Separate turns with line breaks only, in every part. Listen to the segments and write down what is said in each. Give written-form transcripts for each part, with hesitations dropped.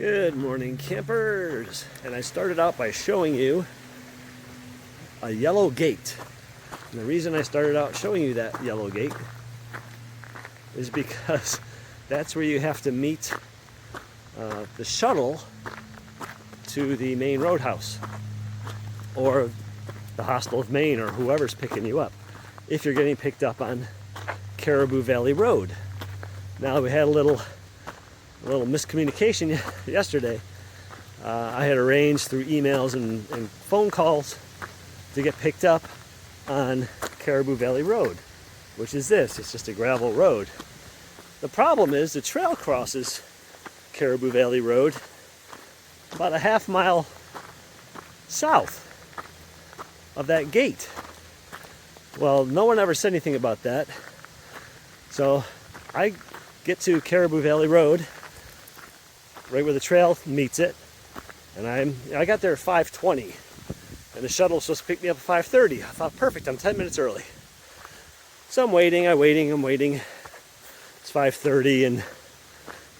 Good morning, campers. And I started out by showing you a yellow gate. And the reason I started out showing you that yellow gate is because that's where you have to meet the shuttle to the Maine Roadhouse or the Hostel of Maine or whoever's picking you up if you're getting picked up on Caribou Valley Road. Now, we had a little miscommunication yesterday. I had arranged through emails and phone calls to get picked up on Caribou Valley Road, which is this. It's just a gravel road. The problem is the trail crosses Caribou Valley Road about a half mile south of that gate. Well, no one ever said anything about that. So I get to Caribou Valley Road, right where the trail meets it, and I got there at 5:20, and the shuttle was supposed to pick me up at 5:30. I thought, perfect, I'm 10 minutes early. So I'm waiting. It's 5:30 and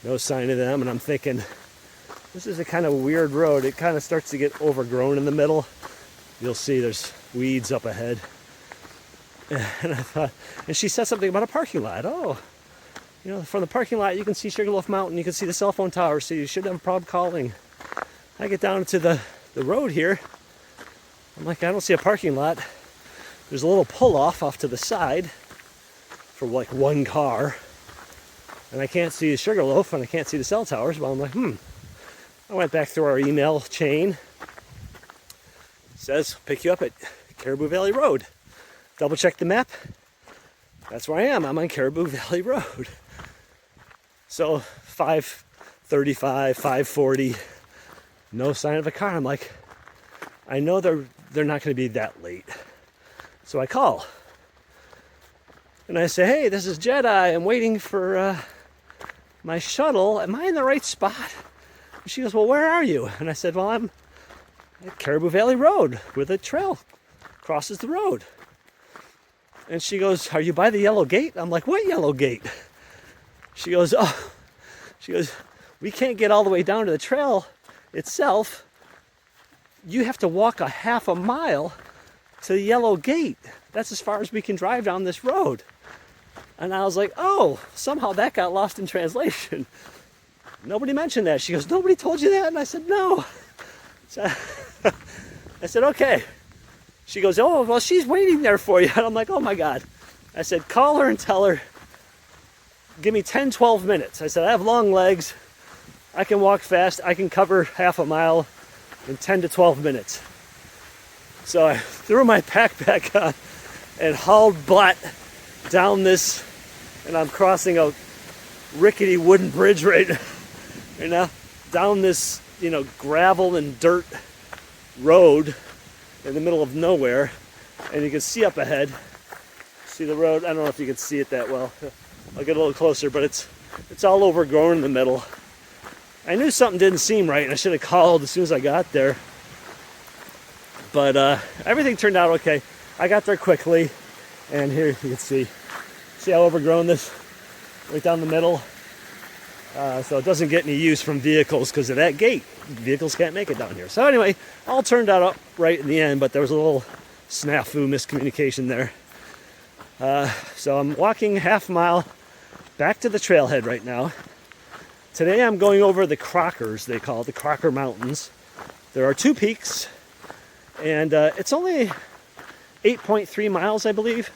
no sign of them, and I'm thinking, this is a kind of weird road. It kind of starts to get overgrown in the middle. You'll see there's weeds up ahead. And I thought, and she said something about a parking lot. Oh, you know, from the parking lot you can see Sugarloaf Mountain, you can see the cell phone tower, so you shouldn't have a problem calling. I get down to the road here. I'm like, I don't see a parking lot. There's a little pull-off to the side for like one car. And I can't see the Sugarloaf and I can't see the cell towers. Well, I'm like, I went back through our email chain. It says, pick you up at Caribou Valley Road. Double check the map. That's where I am. I'm on Caribou Valley Road. So 5:35, 5:40, no sign of a car. I'm like, I know they're not going to be that late. So I call. And I say, hey, this is Jedi. I'm waiting for my shuttle. Am I in the right spot? And she goes, well, where are you? And I said, well, I'm at Caribou Valley Road, where the trail crosses the road. And she goes, are you by the yellow gate? I'm like, what yellow gate? She goes, we can't get all the way down to the trail itself. You have to walk a half a mile to the yellow gate. That's as far as we can drive down this road. And I was like, oh, somehow that got lost in translation. Nobody mentioned that. She goes, nobody told you that? And I said, no. So I said, okay. She goes, oh, well, she's waiting there for you. And I'm like, oh my God. I said, call her and tell her, give me 10, 12 minutes. I said, I have long legs. I can walk fast. I can cover half a mile in 10 to 12 minutes. So I threw my backpack on and hauled butt down this, and I'm crossing a rickety wooden bridge right now, down this, gravel and dirt road in the middle of nowhere, and you can see up ahead, see the road. I don't know if you can see it that well. I'll get a little closer, but it's all overgrown in the middle. I knew something didn't seem right, and I should have called as soon as I got there. But everything turned out okay. I got there quickly, and here you can see how overgrown this right down the middle. So it doesn't get any use from vehicles because of that gate. Vehicles can't make it down here. So anyway, all turned out right in the end, but there was a little snafu miscommunication there. So I'm walking half mile back to the trailhead right now. Today I'm going over the Crockers, they call it, the Crocker Mountains. There are two peaks, and it's only 8.3 miles, I believe,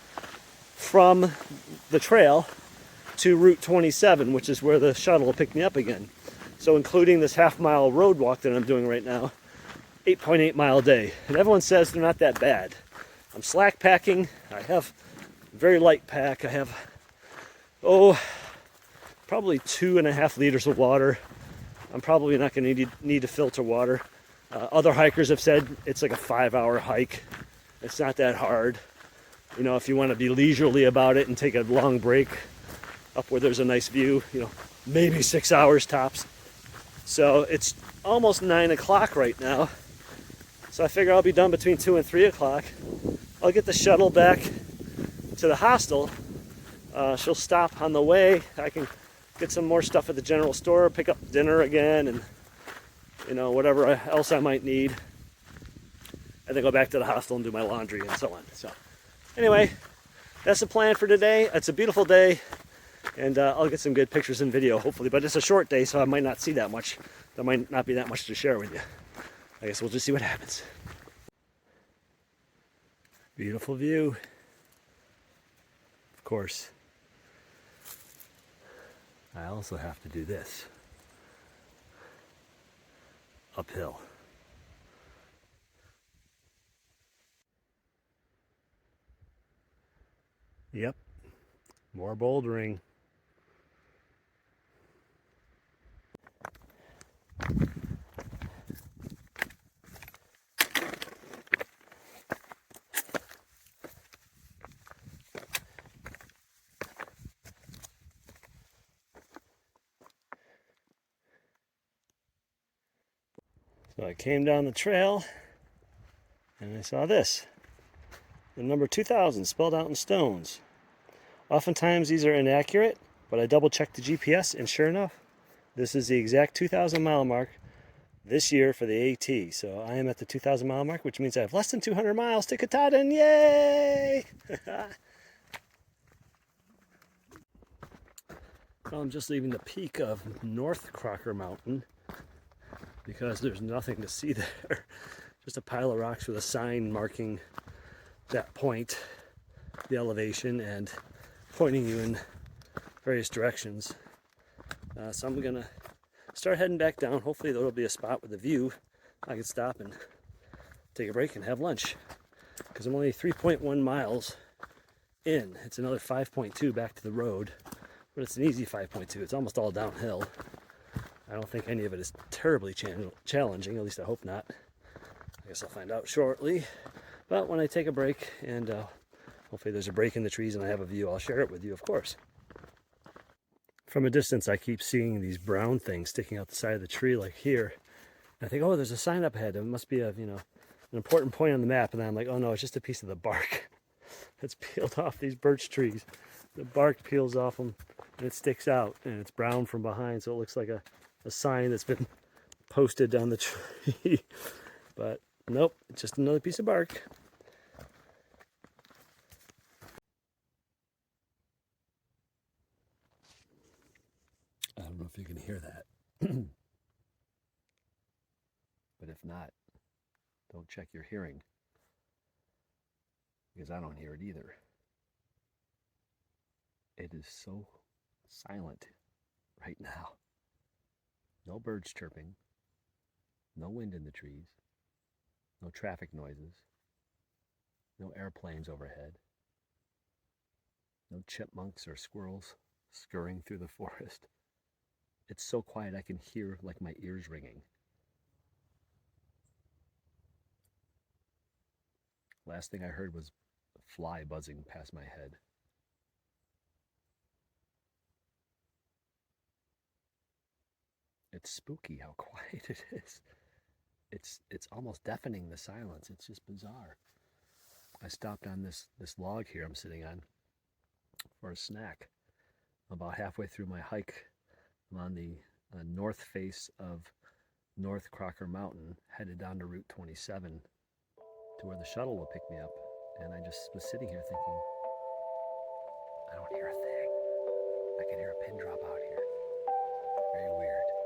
from the trail to Route 27, which is where the shuttle will pick me up again. So including this half-mile road walk that I'm doing right now, 8.8 mile day. And everyone says they're not that bad. I'm slack packing. I have a very light pack. I have, probably 2.5 liters of water. I'm probably not going to need to filter water. Other hikers have said it's like a 5-hour hike. It's not that hard. If you want to be leisurely about it and take a long break up where there's a nice view, maybe 6 hours tops. So it's almost 9 o'clock right now. So I figure I'll be done between 2 and 3 o'clock. I'll get the shuttle back to the hostel. She'll stop on the way. I can get some more stuff at the general store, pick up dinner again, and you know, whatever else I might need, and then go back to the hostel and do my laundry and so on. So anyway, that's the plan for today. It's a beautiful day, and I'll get some good pictures and video hopefully, but it's a short day, so I might not see that much. There might not be that much to share with you. I guess we'll just see what happens. Beautiful view. Of course, I also have to do this uphill. Yep, more bouldering. So I came down the trail and I saw this. The number 2000 spelled out in stones. Oftentimes these are inaccurate, but I double checked the GPS and sure enough, this is the exact 2,000 mile mark this year for the AT. So I am at the 2,000 mile mark, which means I have less than 200 miles to Katahdin. Yay! Well, I'm just leaving the peak of North Crocker Mountain because there's nothing to see there. Just a pile of rocks with a sign marking that point, the elevation, and pointing you in various directions. So I'm gonna start heading back down. Hopefully there'll be a spot with a view I can stop and take a break and have lunch, because I'm only 3.1 miles in. It's another 5.2 back to the road, but it's an easy 5.2. It's almost all downhill. I don't think any of it is terribly challenging, at least I hope not. I guess I'll find out shortly. But when I take a break and hopefully there's a break in the trees and I have a view, I'll share it with you, of course. From a distance, I keep seeing these brown things sticking out the side of the tree, like here. And I think, oh, there's a sign up ahead. It must be an important point on the map. And then I'm like, oh no, it's just a piece of the bark that's peeled off these birch trees. The bark peels off them and it sticks out, and it's brown from behind, so it looks like a sign that's been posted down the tree. But nope, it's just another piece of bark. I don't know if you can hear that. But if not, don't check your hearing, because I don't hear it either. It is so silent right now. No birds chirping, no wind in the trees, no traffic noises, no airplanes overhead, no chipmunks or squirrels scurrying through the forest. It's so quiet I can hear like my ears ringing. Last thing I heard was a fly buzzing past my head. It's spooky how quiet it is. It's almost deafening, the silence. It's just bizarre. I stopped on this log here I'm sitting on for a snack. About halfway through my hike, I'm on the north face of North Crocker Mountain, headed down to Route 27 to where the shuttle will pick me up. And I just was sitting here thinking, I don't hear a thing. I can hear a pin drop out here. Very weird.